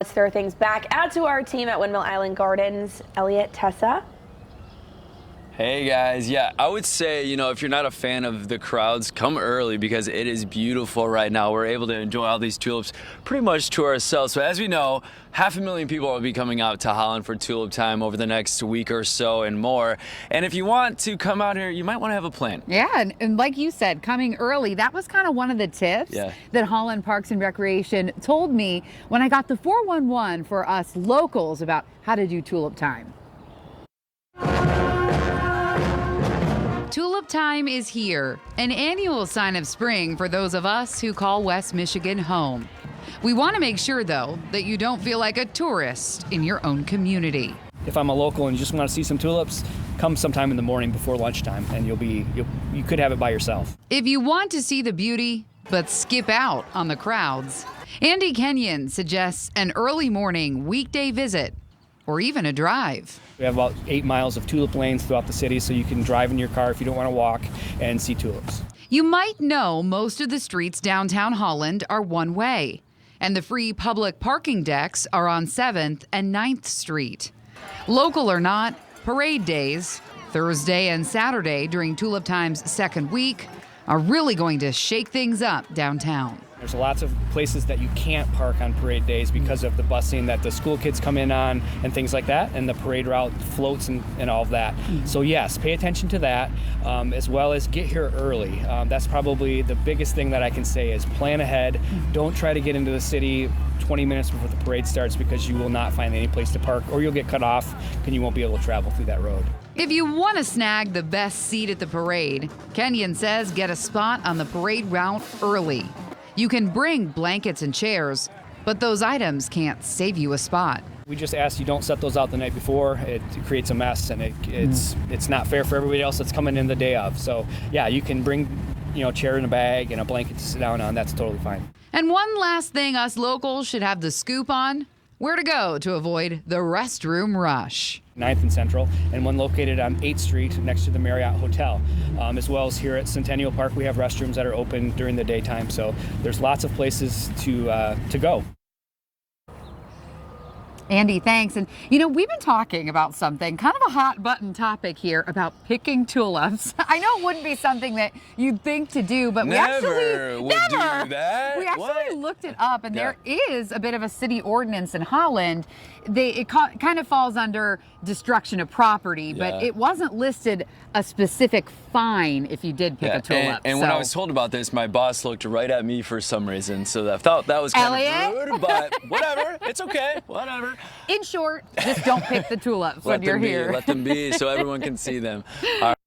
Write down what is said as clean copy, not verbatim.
Let's throw things back out to our team at Windmill Island Gardens. Elliot, Tessa. Hey guys, yeah, I would say, if you're not a fan of the crowds, come early because it is beautiful right now. We're able to enjoy all these tulips pretty much to ourselves. So as we know, 500,000 people will be coming out to Holland for Tulip Time over the next week or so and more. And if you want to come out here, you might want to have a plan. Yeah, and like you said, coming early, that was kind of one of the tips that Holland Parks and Recreation told me when I got the 411 for us locals about how to do Tulip Time. Tulip Time is here, an annual sign of spring for those of us who call West Michigan home. We want to make sure, though, that you don't feel like a tourist in your own community. If I'm a local and you just want to see some tulips, come sometime in the morning before lunchtime, and you could have it by yourself. If you want to see the beauty, but skip out on the crowds, Andy Kenyon suggests an early morning weekday visit or even a drive. We have about 8 miles of tulip lanes throughout the city, so you can drive in your car if you don't want to walk and see tulips. You might know most of the streets downtown Holland are one way, and the free public parking decks are on 7th and 9th Street. Local or not, parade days, Thursday and Saturday during Tulip Time's second week, are really going to shake things up downtown. There's lots of places that you can't park on parade days because of the busing that the school kids come in on and things like that, and the parade route floats and all of that. So yes, pay attention to that, as well as get here early. That's probably the biggest thing that I can say is plan ahead. Don't try to get into the city 20 minutes before the parade starts because you will not find any place to park, or you'll get cut off and you won't be able to travel through that road. If you want to snag the best seat at the parade, Kenyon says get a spot on the parade route early. You can bring blankets and chairs, but those items can't save you a spot. We just ask you don't set those out the night before. It creates a mess, and it's not fair for everybody else that's coming in the day of. So yeah, you can bring chair in a bag and a blanket to sit down on. That's totally fine. And one last thing us locals should have the scoop on: where to go to avoid the restroom rush. 9th and Central, and one located on 8th Street next to the Marriott Hotel. As well as here at Centennial Park, we have restrooms that are open during the daytime, so there's lots of places to go. Andy, thanks. And we've been talking about something, kind of a hot button topic here about picking tulips. I know it wouldn't be something that you'd think to do, but Never do that. We actually What? looked it up, and there is a bit of a city ordinance in Holland. It kind of falls under destruction of property, but it wasn't listed a specific fine if you did pick a tulip. And when I was told about this, my boss looked right at me for some reason, so I felt that was kind of rude, but whatever. It's okay. Whatever. In short, just don't pick the tulips when you're here. Let them be so everyone can see them.